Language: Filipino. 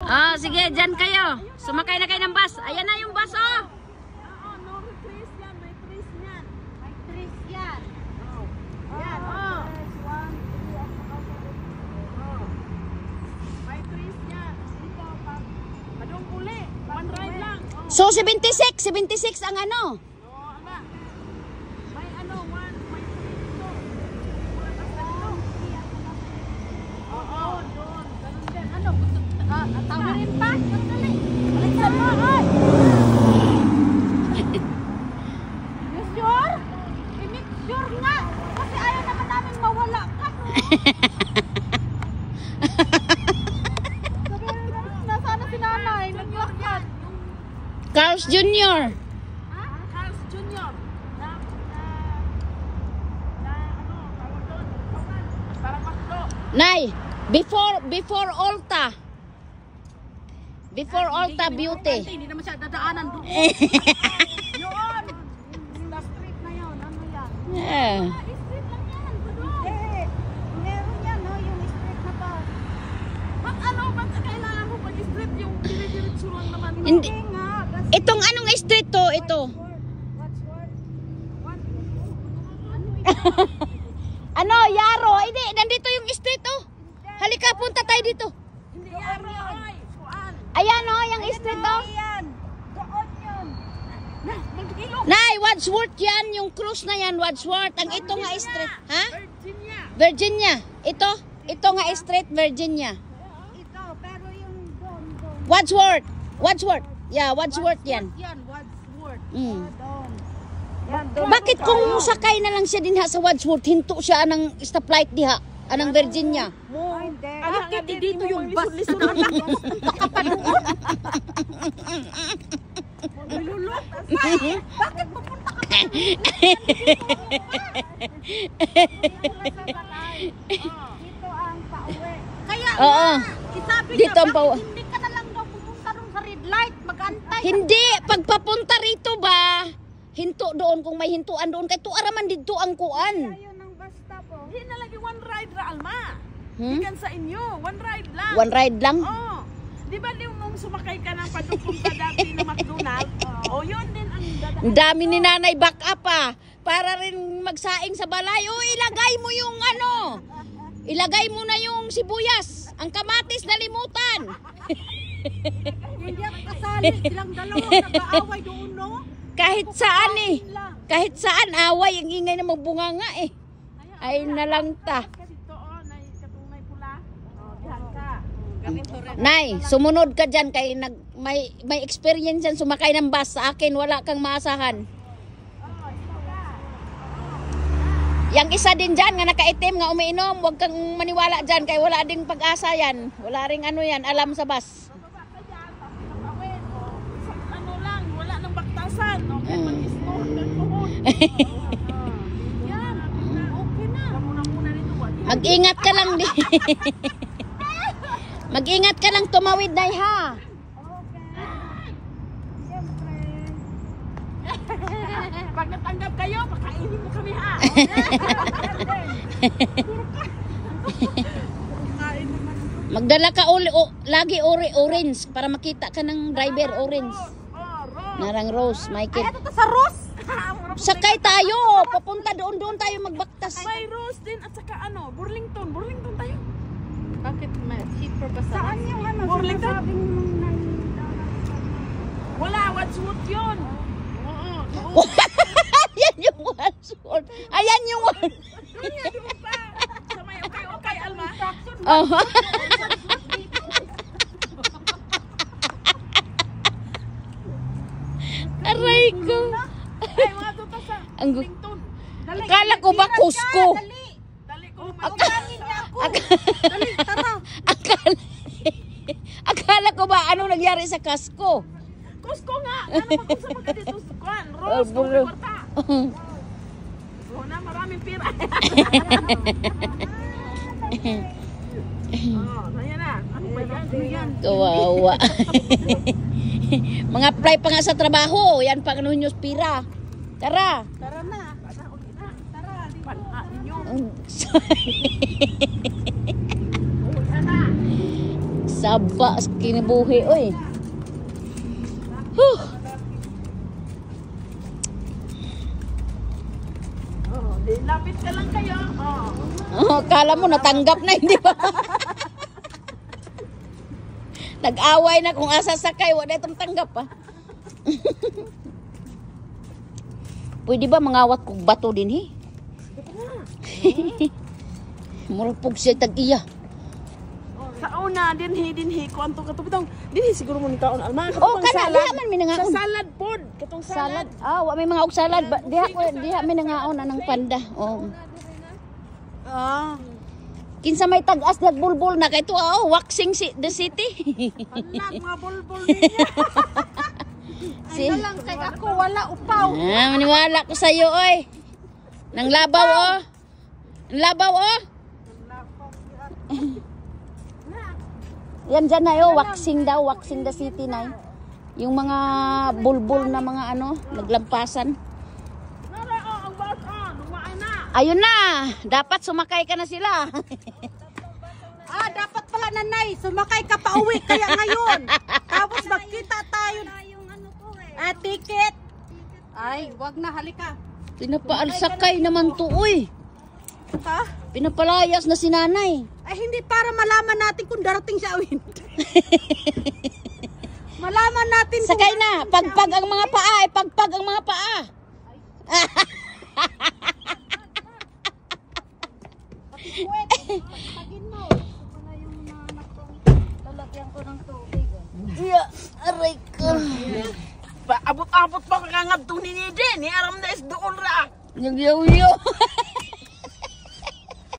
Oh, sige, dyan kayo. Sumakay na kayo ng bus. Ayan na yung bus, oh. Oo, no retreat yan. May trees yan. May trees yan. Yan, oh. May trees yan. Dito, padung uli. One ride lang. So, 76 ang ano. May ano, may trees to. Basta dito. Oo, doon. Ganun din. Ano, tawarin pa. Dali. Balikan mo, oy. You sure? I-make sure nga. Kasi ayaw naman namin mawala ka. Nasaan na si nanay? Naglakad. Carl's Jr. Ha? Carl's Jr. Na ano, tawag doon. Parang makdo. Nay, before Ulta. Before Ulta Beauty. Hindi naman siya dadaanan doon. Yun! The street na yun. Ano yan? Yeah. Street lang yan. Eh, meron yan, no? Yung street na to. Ba't kailangan mo pag-street yung dire-diretso lang naman? Hindi. nga. Itong anong street to? Ito. What's word? Ano, Yaro? Hindi, nandito yung street, oh. Halika, punta tayo dito. Hindi yan. Ay, kuan. Ayan, oh, yung street, oh. Yan. Doon yun. Magkilong. Nay, Wadsworth yan. Yung cruise na yan, Wadsworth. Ang ito nga street. Ha? Virginia. Virginia. Ito nga street, Virginia. Ito, pero yung doon. Wadsworth. Yeah, Wadsworth yan. Yan, Wadsworth. Mm. Doon. Bakit kung sakay na lang siya din ha sa Wadsworth, hinto siya anang stoplight diha, anang Virginia. Ay, hindi. Ano kiti dito yung bus na nakapadoon? Nilulot. Bakit pupunta ka pa? Dito ang pauwi. Kaya Oo. isabi niya, Dito ang bakit pawa. hindi ka na lang daw pupunta ron sa red light, mag-antay. Hindi, pagpapunta rito ba, hinto doon kung may hintuan doon kay tuara man dito ang kuan. Ayun ang bus stop, oh. Hindi na lagi one ride ra, Alma. Hmm? Ikan sa inyo, one ride lang. One ride lang. Oh. Di ba nung sumakay ka ng padupunta dati ng McDonald's? Oh, yun din ang dadaan. Ang dami ni nanay back up ah. Para rin magsaing sa balay. O ilagay mo yung ano. Ilagay mo na yung sibuyas. Ang kamatis nalimutan. Hindi ako kasali. Silang dalawa nag-aaway doon, no? Kahit saan eh. Kahit saan away. Ang ingay na magbunga nga eh. Ay nalang ta. Kasi to, oh, na katunay pula. Oh, dihan ka. Ganito rin. Nay, sumunod ka dyan kay may experience yan sumakay ng bus sa akin. Wala kang maasahan. Yang isa din dyan nga nakaitim nga umiinom. Huwag kang maniwala dyan kay wala ding pag-asa yan. Wala ring ano yan, alam sa bus. Bababa ka dyan, tapos nakawin. Oh, ano lang, wala nang baktasan. Okay, mag-store ng tuhod. Yan, okay na. Muna nito. Mag-ingat ka lang din. Mag-ingat ka lang tumawid na ha. Pag natanggap kayo, pakainin mo kami ha. Magdala ka lagi orange para makita ka ng driver orange. Narang rose, Michael. Ay, ito sa Rose. Sakay tayo, papunta doon tayo magbaktas. May Rose din at saka ano, Burlington tayo. Bakit may cheaper ba sa Saan yung ano? Burlington? Sinasabing nung Wala, Wadsworth yun. Oo. Yan yung Wadsworth. Ayan yung Doon pa. Sa may okay, Alma. Oh. Aray ko. Ay, mga tuta sa Ang Burlington. Dali. Akala ko ba Cusco? Dali ko. Pagkanin niya ako. Dali, tara. Akala ko ba ano nangyari sa Cusco? Cusco nga. Ano pa kung sa mga dito sa Kwan? Rose, bulo. kwarta. Oo na, maraming pira. Ayan na. Ano ba yan? Ano yan? Kawawa. Mga apply pa nga sa trabaho. Yan pang ano nyo, pira. Tara. Tara na. Tara. Panaan nyo. Saba kinibuhi oy. Huh. Oh, di lapit ka lang kayo. Oh, kala mo natanggap na hindi ba? Nag-away na kung asa sakay, wala itong tanggap pa. Pwede ba mangawat kong bato din he? Murupog siya tag-iya. Sa una, dinhi, kuanto katong dinhi siguro mo ni kaon alma. Oh, kana diha man mi nangaon. Sa salad pod, katong salad. Ah, wa may mga og salad. Diha mi nangaon anang panda. Oh. Ah, Kinsa may tag-as nagbulbul na kay tuwa oh, waxing the city. anak mga bulbul niya. Si Ay, lang kay ako, wala upaw. Ah, maniwala ko sa iyo oy. Nang labaw oh. Ang labaw oh. Yan dyan na yun, waxing daw, waxing the city na. Yung mga bulbul na mga ano, naglampasan. Nara ang bus lumaay na. Ayun na, dapat sumakay ka na sila. Dapat pala nanay, sumakay ka pa uwi kaya ngayon. Tapos magkita tayo. Ticket. Ay, wag na, halika. Pinapaalsakay naman to, uy. Ha? Pinapalayas na si nanay. Ay, hindi para malaman natin kung darating siya o hindi. Malaman natin kung Sakay na, pagpag ang mga paa, pagpag ang mga paa. pagin mo. Ito pala yung nanak kong lalagyan ko ng tubig. Iya, aray ko. Abot-abot pa kakangab to ni din. Ni aram na is doon ra. Nagyaw-yaw.